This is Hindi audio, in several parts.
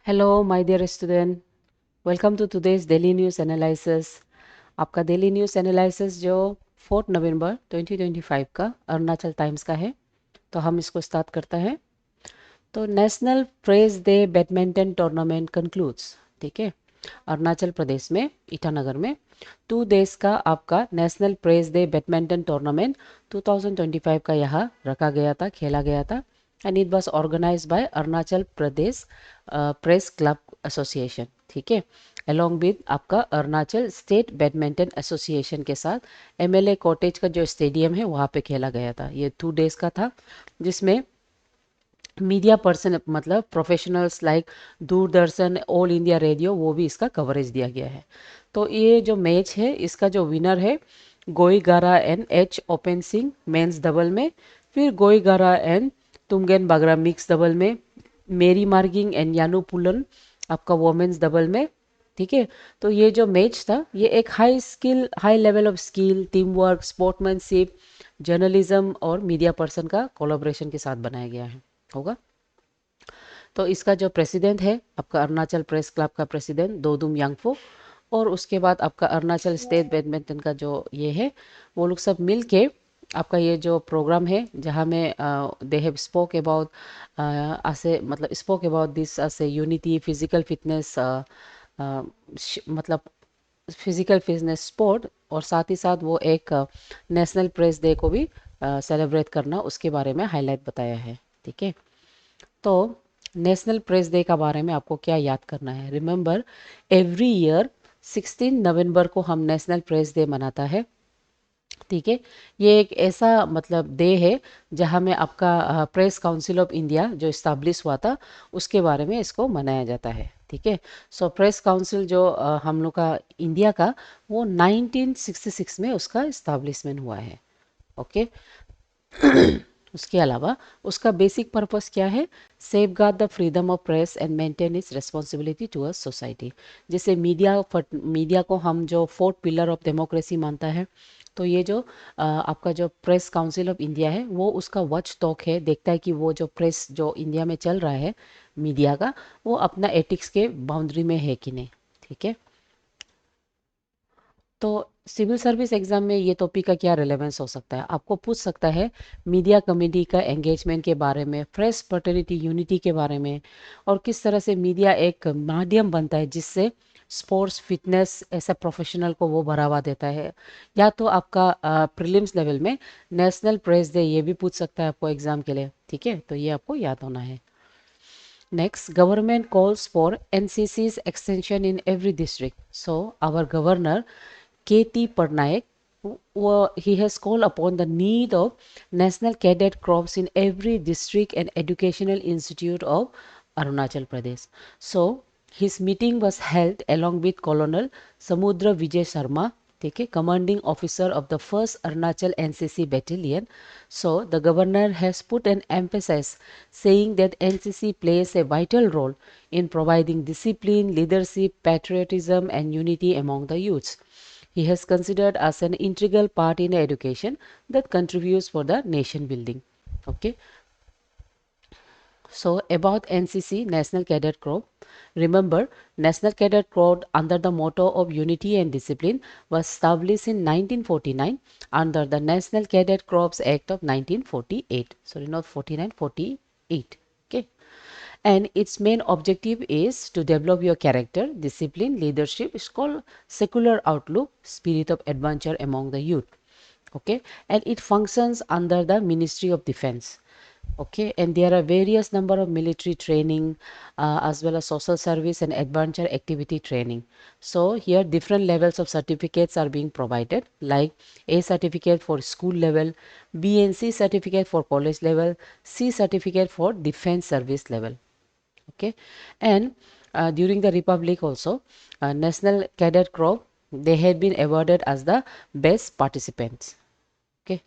Hello my dear student, welcome to today's daily news analysis. आपका डेली न्यूज़ एनालिसिस जो 4 नवंबर 2025 का अरुणाचल टाइम्स का है, तो हम इसको स्टार्ट करता है। तो national press day badminton tournament concludes. ठीक है, अरुणाचल प्रदेश में ईटानगर में 2 डेज का आपका national press day badminton tournament 2025 का यहाँ रखा गया था, खेला गया था। And it was organised by Arunachal Pradesh press club association. ठीक है, अलोंग विद आपका अरुणाचल स्टेट बैडमिंटन एसोसिएशन के साथ एमएलए कॉटेज का जो स्टेडियम है वहाँ पे खेला गया था। ये 2 डेज का था, जिसमें मीडिया पर्सन मतलब professionals like Doordarshan, all India radio, वो भी इसका कवरेज दिया गया है। तो ये जो मैच है इसका जो विनर है गोई गारा and H open Singh men's double में, फिर गोई गारा एंड तुमगेन बागरा मिक्स डबल में, मेरी मार्गिंग एंड यानू पुलन आपका वोमेंस डबल में। ठीक है, तो ये जो मैच था ये एक high level of skill, team work, sportsmanship, journalism और मीडिया पर्सन का कोलैबोरेशन के साथ बनाया गया है होगा। तो इसका जो प्रेसिडेंट है आपका अरुणाचल प्रेस क्लब का प्रेसिडेंट दोदुम यांगफो, और उसके बाद आपका अरुणाचल स्टेट बैडमिंटन का जो ये है, वो लोग सब मिल के आपका ये जो प्रोग्राम है जहाँ में दे हैव स्पोक अबाउट ऐसे मतलब स्पोक अबाउट दिस ऐसे यूनिटी, फिजिकल फिटनेस, मतलब फिजिकल फिटनेस स्पोर्ट, और साथ ही साथ वो एक नेशनल प्रेस डे को भी सेलिब्रेट करना, उसके बारे में हाईलाइट बताया है। ठीक है, तो नेशनल प्रेस डे का बारे में आपको क्या याद करना है। रिमेंबर, एवरी ईयर 16 नवंबर को हम नेशनल प्रेस डे मनाता है। ठीक है, ये एक ऐसा मतलब डे है जहाँ में आपका प्रेस काउंसिल ऑफ इंडिया जो इस्ताब्लिश हुआ था उसके बारे में इसको मनाया जाता है। ठीक है, सो प्रेस काउंसिल जो हम लोग का इंडिया का, वो 1966 में उसका इस्ताब्लिशमेंट हुआ है। ओके, उसके अलावा उसका बेसिक पर्पस क्या है, safe guard the freedom of press and maintain its responsibility towards society. जैसे मीडिया को हम जो फोर्थ पिलर ऑफ डेमोक्रेसी मानता है, तो ये जो आपका जो प्रेस काउंसिल ऑफ इंडिया है वो उसका वॉच टॉक है, देखता है कि वो जो प्रेस जो इंडिया में चल रहा है मीडिया का, वो अपना एथिक्स के बाउंड्री में है कि नहीं। ठीक है, तो सिविल सर्विस एग्जाम में ये टॉपिक का क्या रिलेवेंस हो सकता है, आपको पूछ सकता है मीडिया कम्युनिटी का एंगेजमेंट के बारे में, प्रेस फ्रेटर्निटी यूनिटी के बारे में, और किस तरह से मीडिया एक माध्यम बनता है जिससे स्पोर्ट्स फिटनेस ऐसा प्रोफेशनल को वो बढ़ावा देता है। या तो आपका प्रीलिम्स लेवल में नेशनल प्रेस डे ये भी पूछ सकता है आपको एग्जाम के लिए। ठीक है, तो ये आपको याद होना है। Next, government calls for NCC's extension in every district. So, our governor KT Parnaik, he has called upon the need of national cadet corps in every district and educational institute of Arunachal Pradesh. So, his meeting was held along with Colonel Samudra Vijay Sharma, ठीक है, commanding officer of the 1st Arunachal NCC battalion. So the governor has put an emphasis saying that NCC plays a vital role in providing discipline, leadership, patriotism and unity among the youths. He has considered as an integral part in education that contributes for the nation building. Okay, so about NCC, National Cadet Corps. Remember, National Cadet Corps under the motto of unity and discipline was established in 1949 under the National Cadet Corps Act of 1948. Sorry, not 49, 48. Okay. And its main objective is to develop your character, discipline, leadership. It's called secular outlook, spirit of adventure among the youth. Okay, and it functions under the Ministry of Defense. Okay, and there are various number of military training as well as social service and adventure activity training. So here different levels of certificates are being provided, like A certificate for school level, B and C certificate for college level, C certificate for defense service level. Okay, and during the republic also, National Cadet Corps, they had been awarded as the best participants. Okay,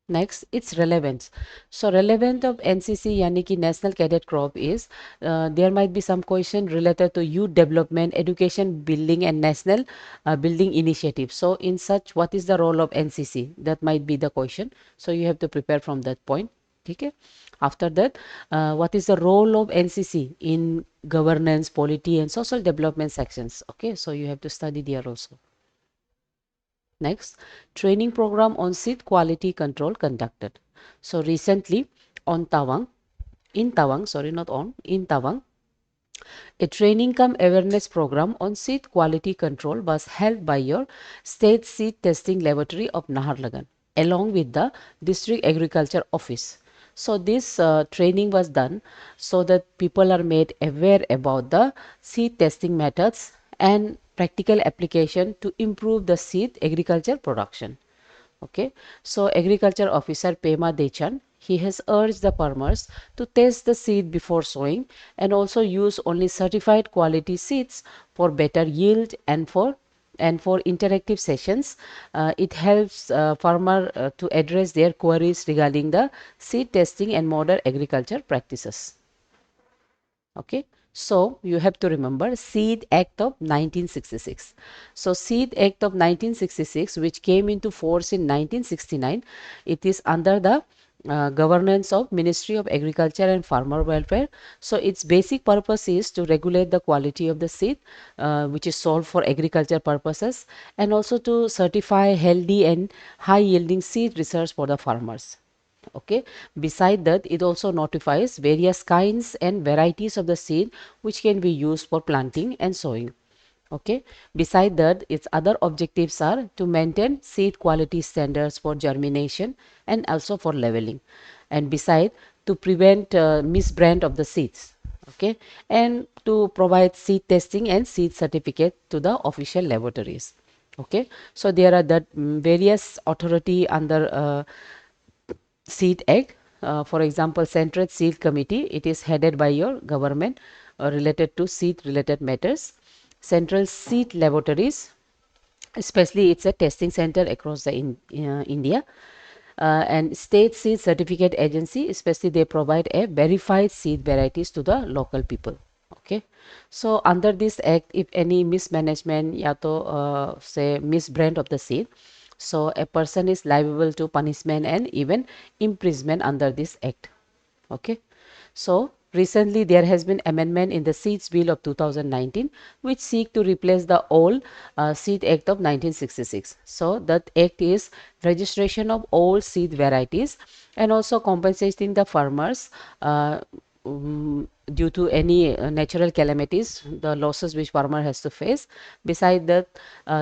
next, its relevance. So relevant of NCC यानी कि National Cadet Corps is there might be some question related to youth development, education building and national building initiative. So in such, what is the role of NCC? That might be the question. So you have to prepare from that point. ठीक है. After that, what is the role of NCC in governance, polity and social development sections? Okay, so you have to study there also. Next, training program on seed quality control conducted. So recently on Tawang, in Tawang, sorry, not on, in Tawang, a training cum awareness program on seed quality control was held by your state seed testing laboratory of Naharlagan along with the district agriculture office. So this training was done so that people are made aware about the seed testing methods and practical application to improve the seed agriculture production. Okay, so agriculture officer Pema Dechan, he has urged the farmers to test the seed before sowing and also use only certified quality seeds for better yield and for interactive sessions. It helps farmer to address their queries regarding the seed testing and modern agriculture practices. Okay, so you have to remember Seed Act of 1966. So Seed Act of 1966, which came into force in 1969, it is under the governance of Ministry of Agriculture and Farmer Welfare. So its basic purpose is to regulate the quality of the seed which is sold for agriculture purposes, and also to certify healthy and high yielding seed research for the farmers. Okay, beside that, it also notifies various kinds and varieties of the seed which can be used for planting and sowing. Okay, beside that, its other objectives are to maintain seed quality standards for germination and also for leveling, and beside, to prevent misbrand of the seeds. Okay, and to provide seed testing and seed certificate to the official laboratories. Okay, so there are the various authority under Seed Egg. For example, Central Seed Committee, it is headed by your government related to seed related matters. Central Seed Laboratories, especially it's a testing center across the India. And State Seed Certificate Agency, especially they provide a verified seed varieties to the local people. Okay, so under this act, if any mismanagement या तो say misbrand of the seed, so a person is liable to punishment and even imprisonment under this act. Okay, so recently there has been amendment in the Seeds Bill of 2019 which seek to replace the old Seed Act of 1966. So that act is registration of all seed varieties and also compensating the farmers due to any natural calamities, the losses which farmer has to face. Beside that,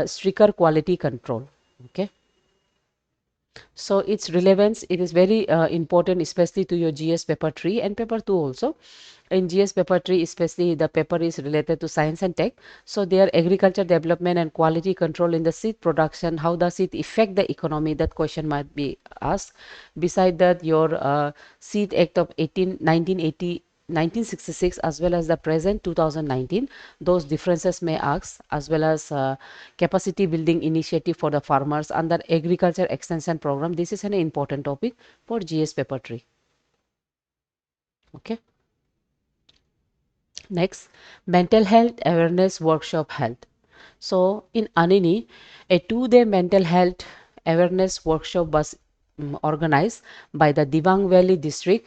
stricter quality control. Okay. So its relevance, it is very important, especially to your GS paper 3 and paper 2 also. In GS paper 3, especially the paper is related to science and tech. So their agriculture development and quality control in the seed production, how does it affect the economy? That question might be asked. Beside that, your Seed Act of 1966 as well as the present 2019, those differences may ask, as well as capacity building initiative for the farmers under agriculture extension program. This is an important topic for GS paper 3. Okay. Next, mental health awareness workshop held. So in Anini, a 2-day mental health awareness workshop was organized by the Dibang Valley District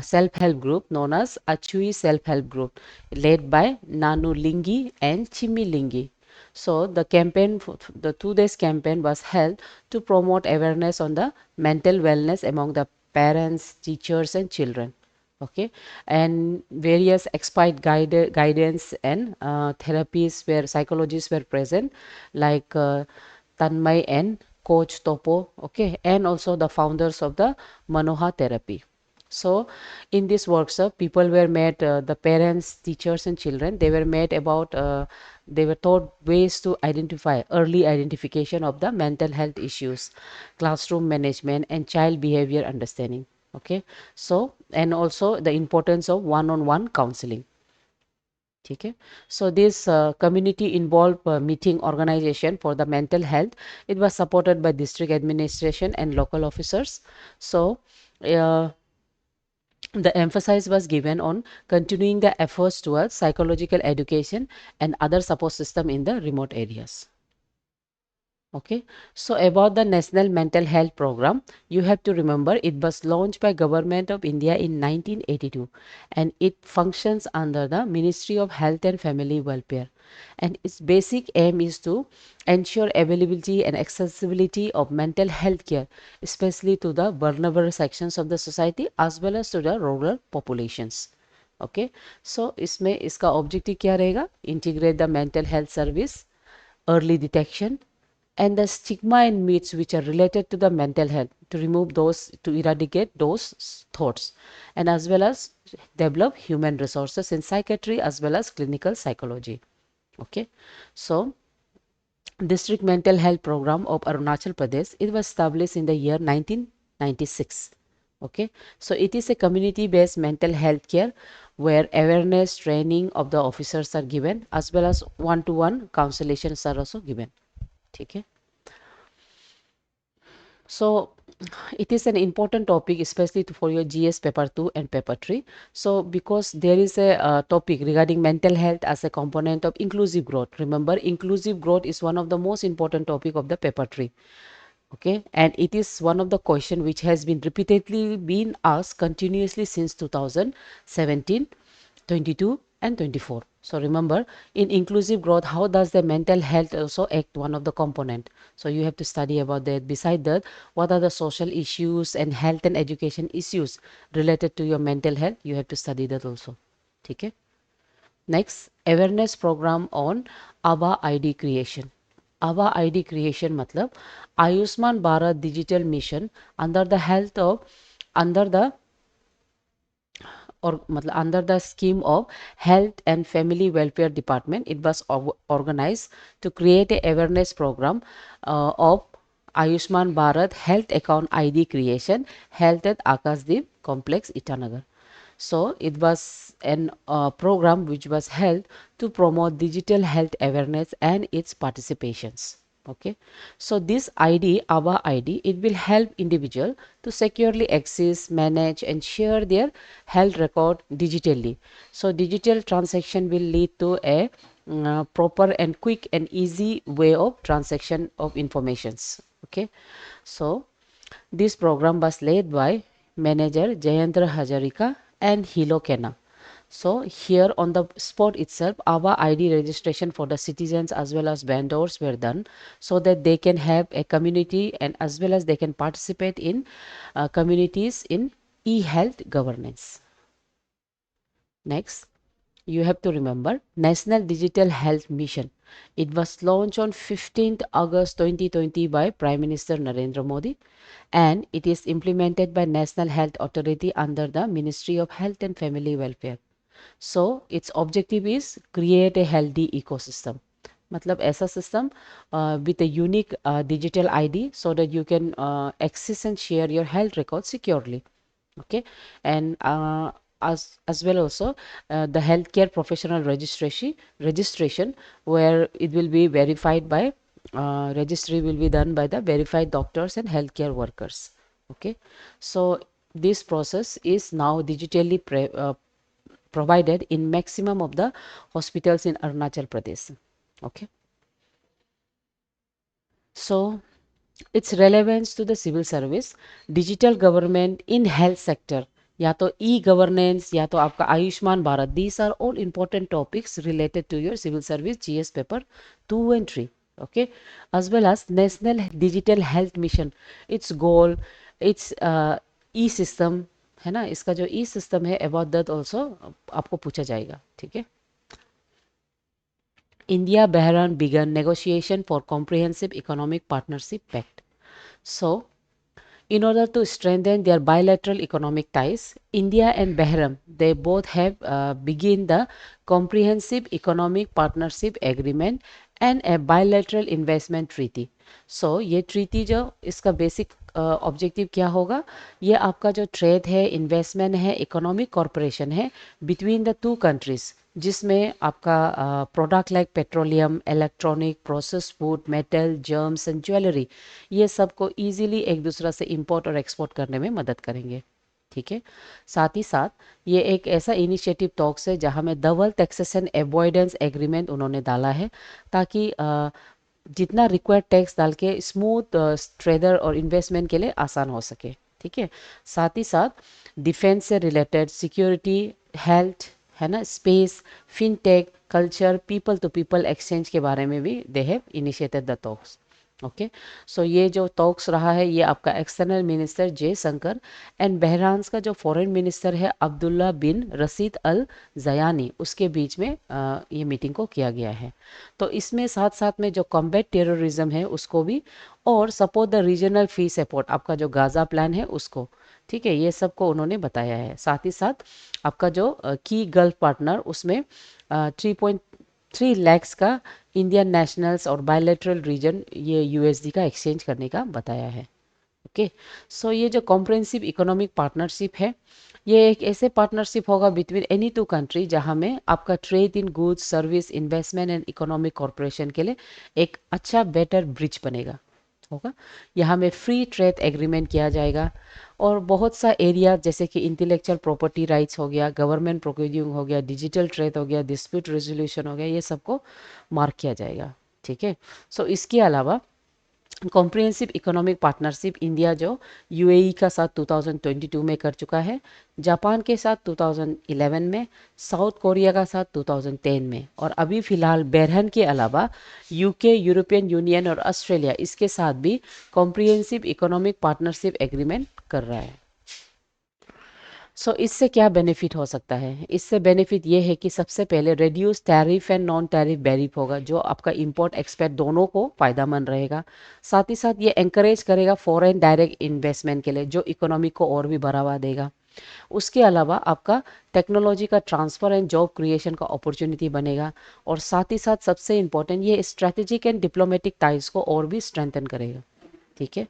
self-help group known as Achui Self-Help Group, led by Nanu Lingi and Chimi Lingi. So the campaign, the 2 days campaign was held to promote awareness on the mental wellness among the parents, teachers and children. Okay, and various expert guidance and therapies where psychologists were present, like Tanmay and coach Topo. Okay, and also the founders of the Manoha therapy. So in this workshop, people were made, the parents, teachers and children, they were made about, they were taught ways to identify, early identification of the mental health issues, classroom management and child behavior understanding. Okay, so and also the importance of one-on-one counseling. Okay, so this community involved meeting organization for the mental health, it was supported by district administration and local officers. So the emphasis was given on continuing the efforts towards psychological education and other support system in the remote areas. Okay, so about the National Mental Health Program, you have to remember it was launched by Government of India in 1982 and it functions under the Ministry of Health and Family Welfare. And its basic aim is to ensure availability and accessibility of mental health care, especially to the vulnerable sections of the society as well as to the rural populations. Okay, so इसमें इसका objective क्या रहेगा? Integrate the mental health service, early detection, and the stigma and myths which are related to the mental health, to remove those, to eradicate those thoughts, and as well as develop human resources in psychiatry as well as clinical psychology. Okay, so district mental health program of Arunachal Pradesh, it was established in the year 1996. Okay, so it is a community based mental health care where awareness training of the officers are given as well as one to one consultations are also given. ठीक है. So it is an important topic, especially for your GS paper 2 and paper 3. So because there is a topic regarding mental health as a component of inclusive growth. Remember, inclusive growth is one of the most important topic of the paper 3. Okay, and it is one of the question which has been repeatedly been asked continuously since 2017, 22 and 24. So remember, in inclusive growth, how does the mental health also act one of the component? So you have to study about that. Beside that, what are the social issues and health and education issues related to your mental health? You have to study that also. Okay. Next, awareness program on ABA ID creation. ABA ID creation मतलब Ayushman Bharat digital mission under the health of under the or मतलब under the scheme of health and family welfare department, it was organized to create a awareness program of Ayushman Bharat health account ID creation held at Akasdeep complex Itanagar. So it was an program which was held to promote digital health awareness and its participations. Okay, so this ID, ABA ID, it will help individual to securely access, manage and share their health record digitally. So digital transaction will lead to a proper and quick and easy way of transaction of informations. Okay, so this program was led by manager Jayendra Hajarika and Hilo Kenna. So here on the spot itself, our ID registration for the citizens as well as vendors were done so that they can have a community and as well as they can participate in communities in e-health governance. Next, you have to remember National Digital Health Mission. It was launched on 15th August 2020 by Prime Minister Narendra Modi and it is implemented by National Health Authority under the Ministry of Health and Family Welfare. So its objective is create a healthy ecosystem. मतलब ऐसा system with a unique digital ID so that you can access and share your health records securely. Okay, and as well also the healthcare professional registration where it will be verified by registry will be done by the verified doctors and healthcare workers. Okay, so this process is now digitally provided in maximum of the hospitals in Arunachal Pradesh. Okay, so its relevance to the civil service, digital government in health sector, या तो ई गवर्नेंस या तो आपका Ayushman Bharat, these are all important topics related to your civil service GS paper 2 and 3. Okay, as well as national digital health mission, its goal, its E system है ना, इसका जो ई सिस्टम है अबाउट दैट ऑल्सो आपको पूछा जाएगा. ठीक है. India Bahrain began negotiation for comprehensive economic partnership pact. So in order to strengthen their bilateral economic ties, India and Bahrain, they both have begin the comprehensive economic partnership agreement and a bilateral investment treaty. So ये treaty जो इसका basic ऑब्जेक्टिव क्या होगा, ये आपका जो ट्रेड है, इन्वेस्टमेंट है, इकोनॉमिक कॉरपोरेशन है बिटवीन द टू कंट्रीज, जिसमें आपका product like petroleum, electronic, process food, metal, germs and jewellery, ये सब को ईजिली एक दूसरा से इंपोर्ट और एक्सपोर्ट करने में मदद करेंगे. ठीक है. साथ ही साथ ये एक ऐसा इनिशिएटिव टॉक्स है जहां में डबल टैक्सेशन अवॉइडेंस एग्रीमेंट उन्होंने डाला है ताकि जितना रिक्वायर्ड टैक्स डाल के स्मूथ ट्रेडर और इन्वेस्टमेंट के लिए आसान हो सके। ठीक है, साथ ही साथ डिफेंस से रिलेटेड सिक्योरिटी, हेल्थ, है ना, space, fintech, culture, people to people exchange के बारे में भी they have initiated the talks. Okay, so ये जो टॉक्स रहा है ये आपका external minister Jaishankar and Bahrain का जो फॉरेन मिनिस्टर है अब्दुल्ला बिन रशीद अल जयानी, उसके बीच में ये मीटिंग को किया गया है। तो इसमें साथ साथ में जो कॉम्बैट टेररिज्म है उसको भी, और support the regional free support, आपका जो गाजा प्लान है उसको, ठीक है, ये सबको उन्होंने बताया है। साथ ही साथ आपका जो की गल्फ पार्टनर, उसमें 3.3 लाख का इंडियन नेशनल्स और बायलैटरल रीजन ये यूएसडी का एक्सचेंज करने का बताया है। ओके, सो ये जो कॉम्प्रिहेंसिव इकोनॉमिक पार्टनरशिप है, ये एक ऐसे पार्टनरशिप होगा बिटवीन एनी टू कंट्री जहां में आपका trade in goods, service, investment and economic corporation के लिए एक अच्छा बेटर ब्रिज बनेगा होगा। यहाँ में फ्री ट्रेड एग्रीमेंट किया जाएगा और बहुत सा एरिया जैसे कि इंटेलेक्चुअल प्रॉपर्टी राइट्स हो गया, गवर्नमेंट प्रोक्यूरिंग हो गया, डिजिटल ट्रेड हो गया, डिस्प्यूट रेजोल्यूशन हो गया, ये सबको मार्क किया जाएगा। ठीक है, सो इसके अलावा कॉम्प्रिहेंसिव इकोनॉमिक पार्टनरशिप इंडिया जो यूएई का साथ 2022 में कर चुका है, जापान के साथ 2011 में, साउथ कोरिया का साथ 2010 में, और अभी फिलहाल बहरन के अलावा यूके, यूरोपियन यूनियन और ऑस्ट्रेलिया इसके साथ भी कॉम्प्रिहेंसिव इकोनॉमिक पार्टनरशिप एग्रीमेंट कर रहा है। इससे क्या बेनिफिट हो सकता है? इससे बेनिफिट ये है कि सबसे पहले reduce tariff and non tariff barrier होगा, जो आपका इंपोर्ट एक्सपोर्ट दोनों को फायदामंद रहेगा। साथ ही साथ ये एंकरेज करेगा फॉरेन डायरेक्ट इन्वेस्टमेंट के लिए, जो इकोनॉमी को और भी बढ़ावा देगा। उसके अलावा आपका टेक्नोलॉजी का ट्रांसफर एंड जॉब क्रिएशन का अपॉर्चुनिटी बनेगा, और साथ ही साथ सबसे इम्पोर्टेंट ये स्ट्रेटेजिक एंड डिप्लोमेटिक टाइज को और भी स्ट्रेंथन करेगा। ठीक है,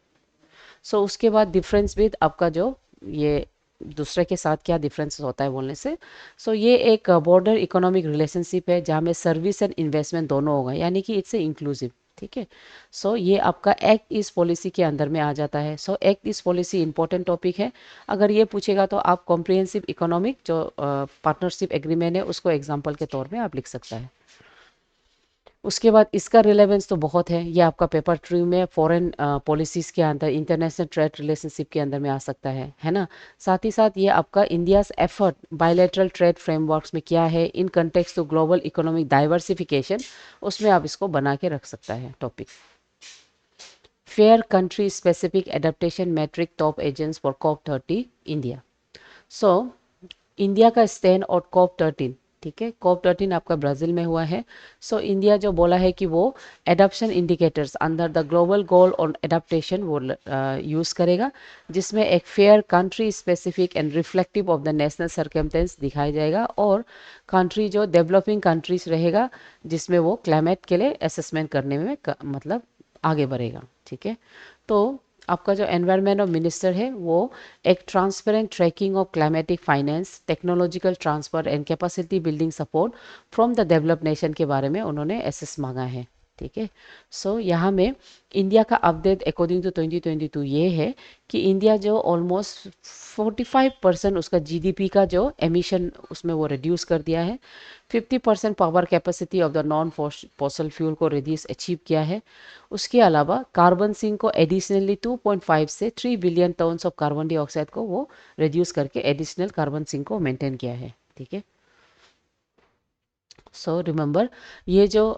उसके बाद डिफरेंस विद आपका जो ये दूसरे के साथ क्या डिफरेंस होता है बोलने से, ये एक बॉर्डर इकोनॉमिक रिलेशनशिप है जहाँ में सर्विस एंड इन्वेस्टमेंट दोनों होगा, यानी कि इट्स ए इंक्लूसिव। ठीक है, ये आपका एक्ट ईस्ट पॉलिसी के अंदर में आ जाता है। Act east policy important topic है, अगर ये पूछेगा तो आप कॉम्प्रिहेंसिव इकोनॉमिक जो पार्टनरशिप एग्रीमेंट है उसको एग्जाम्पल के तौर में आप लिख सकता है। उसके बाद इसका रिलेवेंस तो बहुत है, ये आपका पेपर ट्री में फॉरेन पॉलिसीज़ के अंदर, इंटरनेशनल ट्रेड रिलेशनशिप के अंदर में आ सकता है ना। साथ ही साथ ये आपका India's effort bilateral trade frameworks में क्या है in context to global economic diversification, उसमें आप इसको बना के रख सकता है topic. Fair country specific adaptation metric top agents for COP30 India. So India का स्टैंड और COP13, ठीक है, COP13 आपका ब्राज़ील में हुआ है। इंडिया जो बोला है कि वो adoption indicators under the global goal on adaptation वो यूज़ करेगा, जिसमें एक fair country specific and reflective of the national circumstance दिखाया जाएगा, और कंट्री जो डेवलपिंग कंट्रीज रहेगा जिसमें वो क्लाइमेट के लिए असेसमेंट करने में मतलब आगे बढ़ेगा। ठीक है, तो आपका जो एनवायरनमेंट ऑफ मिनिस्टर है वो एक transparent tracking of climatic finance, technological transfer and capacity building support from the developed nation के बारे में उन्होंने एसेस मांगा है। ठीक है, यहाँ में इंडिया का अपडेट अकॉर्डिंग टू 2022 ये है कि इंडिया जो ऑलमोस्ट 45% उसका जीडीपी का जो एमिशन उसमें वो रिड्यूस कर दिया है, 50% power capacity of the non fossil fuel को रिड्यूस अचीव किया है। उसके अलावा कार्बन सिंक को एडिशनली 2.5 से 3 billion tons of carbon dioxide को वो रिड्यूस करके एडिशनल कार्बन सिंक को मेंटेन किया है। ठीक है, रिमेंबर ये जो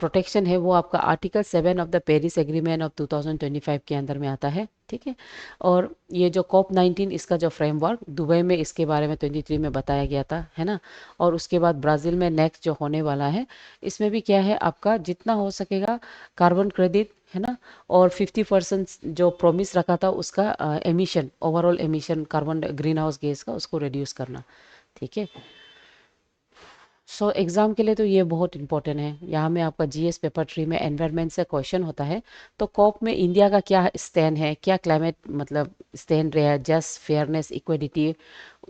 प्रोटेक्शन है वो आपका article 7 of the Paris agreement of 2025 के अंदर में आता है। ठीक है, और ये जो COP19 इसका जो फ्रेमवर्क दुबई में इसके बारे में 23 में बताया गया था, है ना, और उसके बाद ब्राज़ील में नेक्स्ट जो होने वाला है इसमें भी क्या है आपका जितना हो सकेगा कार्बन क्रेडिट, है ना, और 50% जो प्रॉमिस रखा था उसका emission, overall emission carbon green house gas का उसको रिड्यूस करना। ठीक है, एग्ज़ाम के लिए तो ये बहुत इंपॉर्टेंट है। यहाँ में आपका जीएस पेपर थ्री में एनवायरनमेंट से क्वेश्चन होता है, तो कॉप में इंडिया का क्या स्टैंड है, क्या क्लाइमेट मतलब स्टैंड रहा है, जस्ट फेयरनेस इक्वलिटी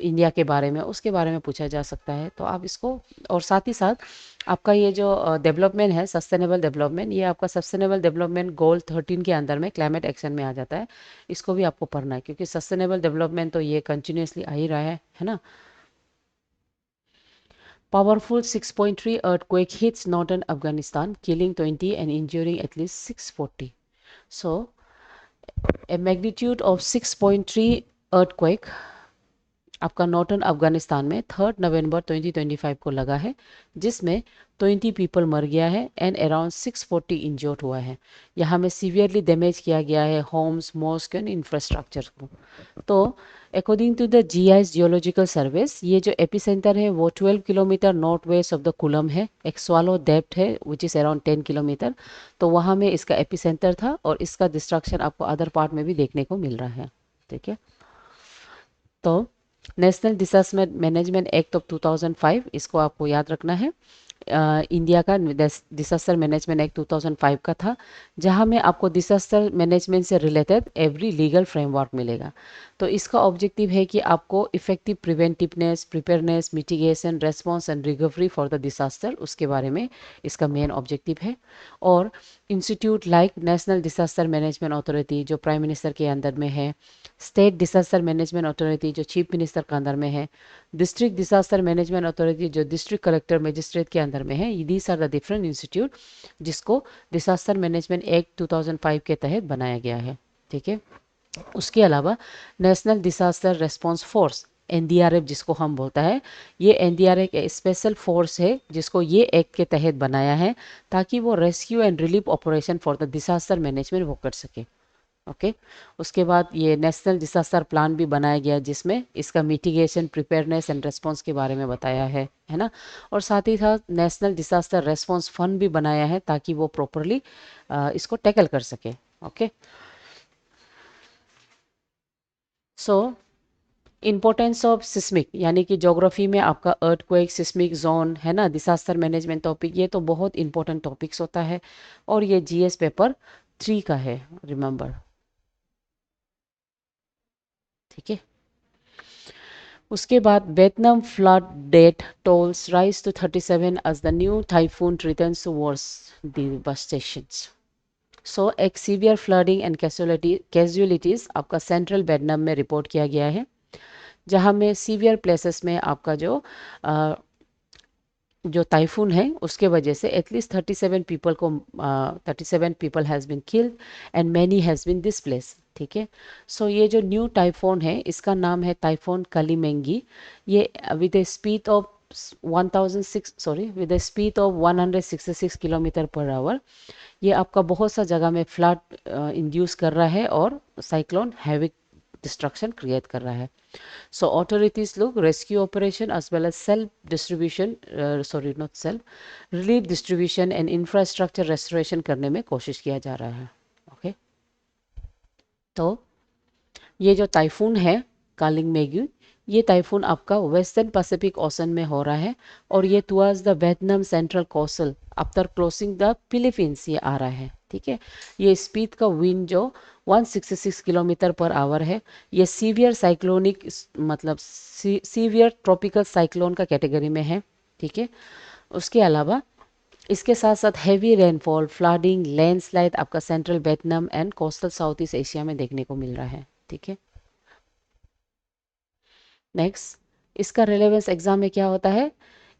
इंडिया के बारे में, उसके बारे में पूछा जा सकता है। तो आप इसको, और साथ ही साथ आपका ये जो डेवलपमेंट है सस्टेनेबल डेवलपमेंट, ये आपका सस्टेनेबल डेवलपमेंट गोल 13 के अंदर में क्लाइमेट एक्शन में आ जाता है। इसको भी आपको पढ़ना है क्योंकि सस्टेनेबल डेवलपमेंट तो ये कंटिन्यूसली आ ही रहा है ना। Powerful 6.3 earthquake hits northern Afghanistan, killing 20 and injuring at least 640. So, a magnitude of 6.3 earthquake आपका नॉर्थन अफगानिस्तान में 3 नवंबर 2025 को लगा है, जिसमें 20 पीपल मर गया है एंड अराउंड 640 इंजर्ड हुआ है। यहाँ में सीवियरली डैमेज किया गया है होम्स, मॉस्क एंड इंफ्रास्ट्रक्चर को। तो according to the GIS geological service, ये जो एपिसेंटर है वो 12 kilometre north west of the कुलम है। एक स्वालो डेप्थ है विच इज़ अराउंड 10 किलोमीटर। तो वहाँ में इसका एपिसेंटर था और इसका डिस्ट्रक्शन आपको अदर पार्ट में भी देखने को मिल रहा है। ठीक है, तो national disaster management act of 2005 इसको आपको याद रखना है। इंडिया का डिसास्टर मैनेजमेंट एक्ट 2005 का था, जहां में आपको डिसास्टर मैनेजमेंट से रिलेटेड एवरी लीगल फ्रेमवर्क मिलेगा। तो इसका ऑब्जेक्टिव है कि आपको effective preventiveness, preparedness, mitigation, response and recovery for the disaster, उसके बारे में इसका मेन ऑब्जेक्टिव है। और institute like national disaster management authority जो प्राइम मिनिस्टर के अंदर में है, स्टेट डिसास्टर मैनेजमेंट अथॉरिटी जो चीफ मिनिस्टर के अंदर में है, डिस्ट्रिक्ट डिसास्टर मैनेजमेंट अथॉरिटी जो डिस्ट्रिक्ट कलेक्टर मजिस्ट्रेट के अंदर में है, these are the different institute जिसको डिसास्टर मैनेजमेंट एक्ट 2005 के तहत बनाया गया है। ठीक है, उसके अलावा national disaster response force NDRF जिसको हम बोलता है, ये एनडीआरएफ एक स्पेशल फोर्स है जिसको ये एक्ट के तहत बनाया है ताकि वो rescue and relief operation for the disaster management वो कर सके। ओके, उसके बाद ये नेशनल डिसास्टर प्लान भी बनाया गया जिसमें इसका मिटिगेशन, प्रिपेयरनेस एंड रेस्पॉन्स के बारे में बताया है ना। और साथ ही साथ नेशनल डिसास्टर रेस्पॉन्स फंड भी बनाया है ताकि वो प्रॉपरली इसको टैकल कर सके। Okay, so importance of seismic, यानी कि ज्योग्राफी में आपका अर्थक्वेक, सिस्मिक जोन है ना, डिसास्टर मैनेजमेंट टॉपिक, ये तो बहुत इंपॉर्टेंट टॉपिक्स होता है और ये जीएस पेपर 3 का है, रिमेंबर। ठीक है, उसके बाद Vietnam flood death tolls rise to 37 as the new typhoon returns towards devastations. So एक सीवियर फ्लडिंग एंड कैजुअलिटीज आपका सेंट्रल वियतनाम में रिपोर्ट किया गया है, जहां में सीवियर प्लेसेस में आपका जो टाइफून है उसके वजह से एटलीस्ट 37 पीपल को 37 people has been killed and many has been displace. ठीक है, सो ये जो न्यू टाइफोन है इसका नाम है टाइफोन कलीमेंगी। ये with A speed of 166 kilometre per hour ये आपका बहुत सा जगह में फ्लड इंड्यूस कर रहा है और साइक्लोन हैविक डिस्ट्रक्शन क्रिएट कर रहा है। So authorities look rescue operation as well as relief distribution and infrastructure restoration करने में कोशिश किया जा रहा है। ओके, तो ये जो टाइफून है कालिंग मेग्यू, ये टाइफून आपका वेस्टर्न पैसिफिक ओशन में हो रहा है और ये towards the Vietnam central coastal after crossing the Philippines ये आ रहा है। ठीक है, ये स्पीड का विंड जो 166 किलोमीटर पर आवर है। ये सीवियर साइक्लोनिक मतलब सीवियर ट्रॉपिकल साइक्लोन का कैटेगरी में है। ठीक है, उसके अलावा इसके साथ साथ हैवी रेनफॉल, फ्लडिंग, लैंडस्लाइड आपका central Vietnam and coastal south east Asia में देखने को मिल रहा है। ठीक है, नेक्स्ट इसका रिलेवेंस एग्जाम में क्या होता है,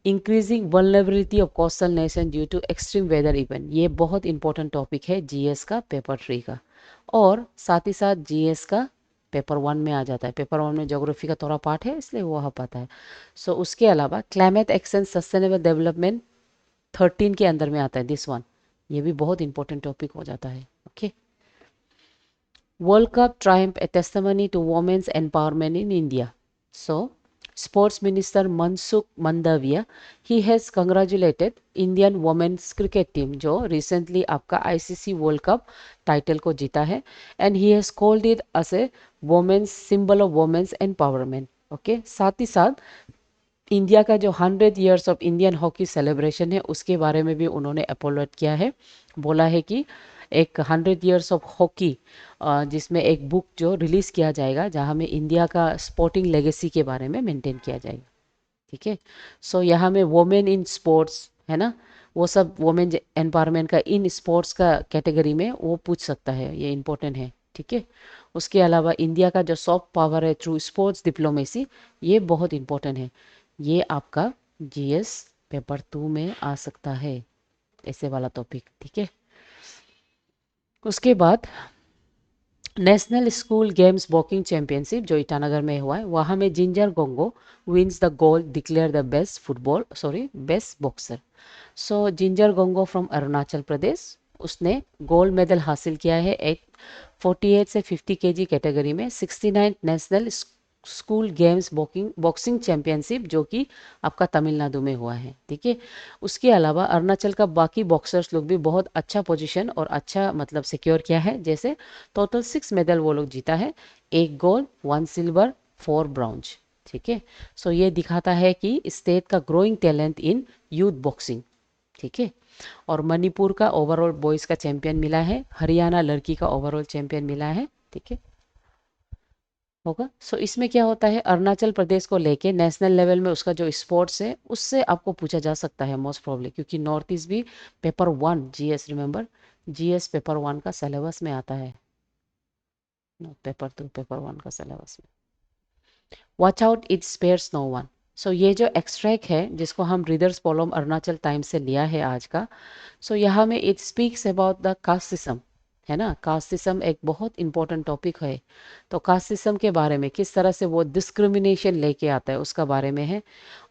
increasing vulnerability of coastal nation due to extreme weather event. ये बहुत इंपॉर्टेंट टॉपिक है जीएस का पेपर 3 का, और साथ ही साथ जीएस का पेपर 1 में आ जाता है। पेपर 1 में ज्योग्राफी का थोड़ा पार्ट है इसलिए वो वहाँ पता है। सो उसके अलावा क्लाइमेट एक्शन सस्टेनेबल डेवलपमेंट 13 के अंदर में आता है दिस वन, ये भी बहुत इंपॉर्टेंट टॉपिक हो जाता है। Okay, world cup triumph a testimony to women's empowerment in India. So Sports Minister Mansukh Mandaviya, he has congratulated Indian women's cricket team जो recently आपका ICC World Cup टाइटल को जीता है, and he has called it as a women's symbol of women's empowerment. Okay, साथ ही साथ इंडिया का जो 100 years of Indian hockey celebration है उसके बारे में भी उन्होंने अपोलोज किया है। बोला है कि एक 100 ईयर्स ऑफ हॉकी जिसमें एक बुक जो रिलीज़ किया जाएगा जहां में इंडिया का स्पोर्टिंग लेगेसी के बारे में मेंटेन किया जाएगा। ठीक है, सो यहाँ में वोमेन इन स्पोर्ट्स है ना, वो सब वोमेन एम्पावरमेंट का इन स्पोर्ट्स का कैटेगरी में वो पूछ सकता है, ये इम्पोर्टेंट है। ठीक है, उसके अलावा इंडिया का जो सॉफ्ट पावर है थ्रू स्पोर्ट्स डिप्लोमेसी, ये बहुत इंपॉर्टेंट है। ये आपका जीएस पेपर 2 में आ सकता है, ऐसे वाला टॉपिक, ठीक है। उसके बाद national school games walking championship जो ईटानगर में हुआ है, वहाँ में Ginger Gongo wins the gold, declared the best boxer. So Ginger Gongo from Arunachal Pradesh, उसने गोल्ड मेडल हासिल किया है 48 से 50 केजी कैटेगरी में 69 national school games boxing championship, जो कि आपका तमिलनाडु में हुआ है, ठीक है। उसके अलावा अरुणाचल का बाकी बॉक्सर्स लोग भी बहुत अच्छा पोजीशन और अच्छा मतलब सिक्योर किया है, जैसे टोटल 6 मेडल वो लोग जीता है, 1 गोल्ड 1 सिल्वर 4 ब्रॉन्ज, ठीक है। सो ये दिखाता है कि स्टेट का growing talent in youth boxing, ठीक है। और मणिपुर का ओवरऑल बॉयज़ का चैंपियन मिला है, हरियाणा लड़की का ओवरऑल चैंपियन मिला है, ठीक है, होगा। सो इसमें क्या होता है, अरुणाचल प्रदेश को लेके नेशनल लेवल में उसका जो स्पोर्ट्स है उससे आपको पूछा जा सकता है मोस्ट प्रॉब्ली, क्योंकि नॉर्थ ईस्ट भी paper 1 GS, remember GS paper 1 का सिलेबस में आता है, पेपर 2 पेपर 1 का सिलेबस में। Watch out it spares no one. So ये जो एक्सट्रैक्ट है जिसको हम रीडर्स कॉलम अरुणाचल टाइम्स से लिया है आज का, सो यहाँ में it speaks about the caste system, है ना। कास्ट सिस्टम एक बहुत इंपॉर्टेंट टॉपिक है, तो कास्ट सिस्टम के बारे में किस तरह से वो डिस्क्रिमिनेशन लेके आता है उसका बारे में है,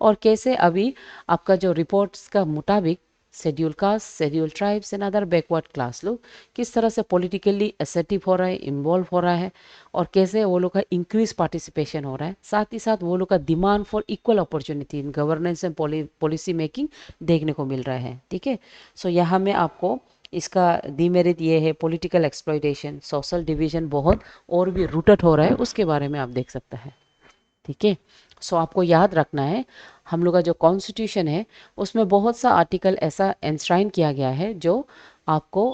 और कैसे अभी आपका जो रिपोर्ट्स का मुताबिक schedule caste, schedule tribes and other backward class लोग किस तरह से पॉलिटिकली असर्टिव हो रहा है, इन्वॉल्व हो रहा है, और कैसे वो लोग का इंक्रीज पार्टिसिपेशन हो रहा है, साथ ही साथ वो लोग का demand for equal opportunity in governance and policy making देखने को मिल रहा है, ठीक है। सो यहाँ में आपको इसका डिमेरिट ये है, पॉलिटिकल एक्सप्लॉइटेशन, सोशल डिवीजन बहुत और भी रूटेड हो रहा है, उसके बारे में आप देख सकते हैं, ठीक है। सो आपको याद रखना है, हम लोग का जो कॉन्स्टिट्यूशन है उसमें बहुत सा आर्टिकल ऐसा एंश्राइन किया गया है जो आपको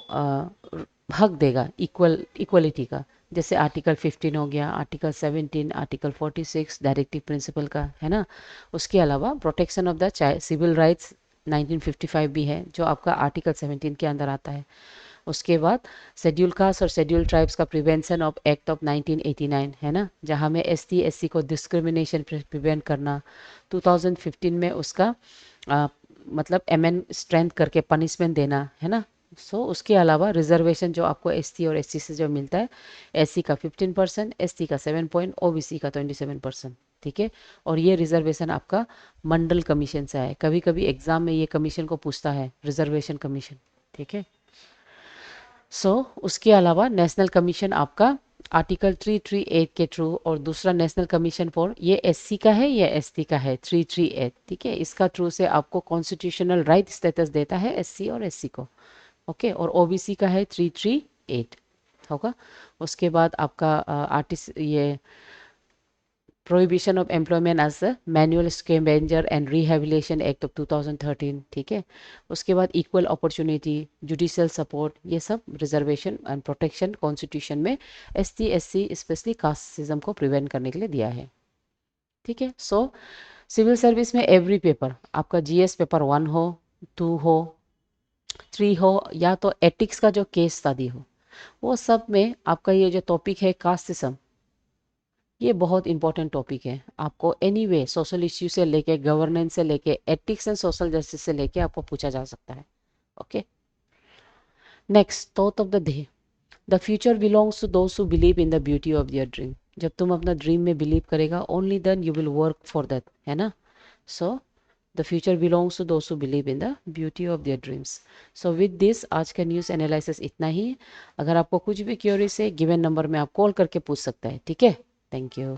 हक देगा इक्वलिटी का, जैसे आर्टिकल 15 हो गया, आर्टिकल 17, आर्टिकल 46 डायरेक्टिव प्रिंसिपल का, है ना। उसके अलावा protection of the civil rights 1955 भी है, जो आपका आर्टिकल 17 के अंदर आता है। उसके बाद शेड्यूल कास्ट और शेड्यूल ट्राइब्स का प्रिवेंशन ऑफ एक्ट ऑफ 1989, है ना, जहाँ में एसटी एससी को डिस्क्रिमिनेशन प्रिवेंट करना, 2015 में उसका मतलब एमएन स्ट्रेंथ करके पनिशमेंट देना, है ना। सो उसके अलावा रिजर्वेशन जो आपको एसटी और एससी से जो मिलता है, एससी का 15%, एसटी का 7 पॉइंट, ओबीसी का 27%, ठीक है। और ये रिजर्वेशन आपका मंडल कमीशन से आए, कभी कभी एग्जाम में ये कमीशन को पूछता है, रिजर्वेशन कमीशन, ठीक है। सो उसके अलावा नेशनल कमीशन आपका आर्टिकल 338 के थ्रू, और दूसरा नेशनल कमीशन फॉर ये एससी का है, ये एसटी का है 338, ठीक है। इसका थ्रू से आपको कॉन्स्टिट्यूशनल राइट स्टेटस देता है एससी और एससी को, ओके। और ओबीसी का है 338, होगा। उसके बाद आपका आर्टिस्ट ये prohibition of employment as the manual scavenger and rehabilitation act of 2013, ठीक है। उसके बाद इक्वल अपॉर्चुनिटी, जुडिशियल सपोर्ट, ये सब रिजर्वेशन एंड प्रोटेक्शन कॉन्स्टिट्यूशन में एसटी एससी स्पेशली कास्टिज्म को प्रिवेंट करने के लिए दिया है, ठीक है। सो सिविल सर्विस में एवरी पेपर आपका जीएस पेपर 1 हो, 2 हो, 3 हो, या तो एथिक्स का जो केस स्टडी हो, वो सब में आपका ये जो टॉपिक है कास्टिज्म, ये बहुत इंपॉर्टेंट टॉपिक है। आपको एनीवे सोशल इश्यू से लेके, गवर्नेंस से लेके, एथिक्स एंड सोशल जस्टिस से लेके आपको पूछा जा सकता है, okay. Next thought of the day, the future belongs to those who believe in the beauty of their dream. जब तुम अपना ड्रीम में बिलीव करेगा, only then you will work for that, है ना। So the future belongs to those who believe in the beauty of their dreams. So with this आज का न्यूज़ एनालिसिस इतना ही। अगर आपको कुछ भी क्यूरीज है, गिवन नंबर में आप कॉल करके पूछ सकते हैं, ठीक है। Thank you.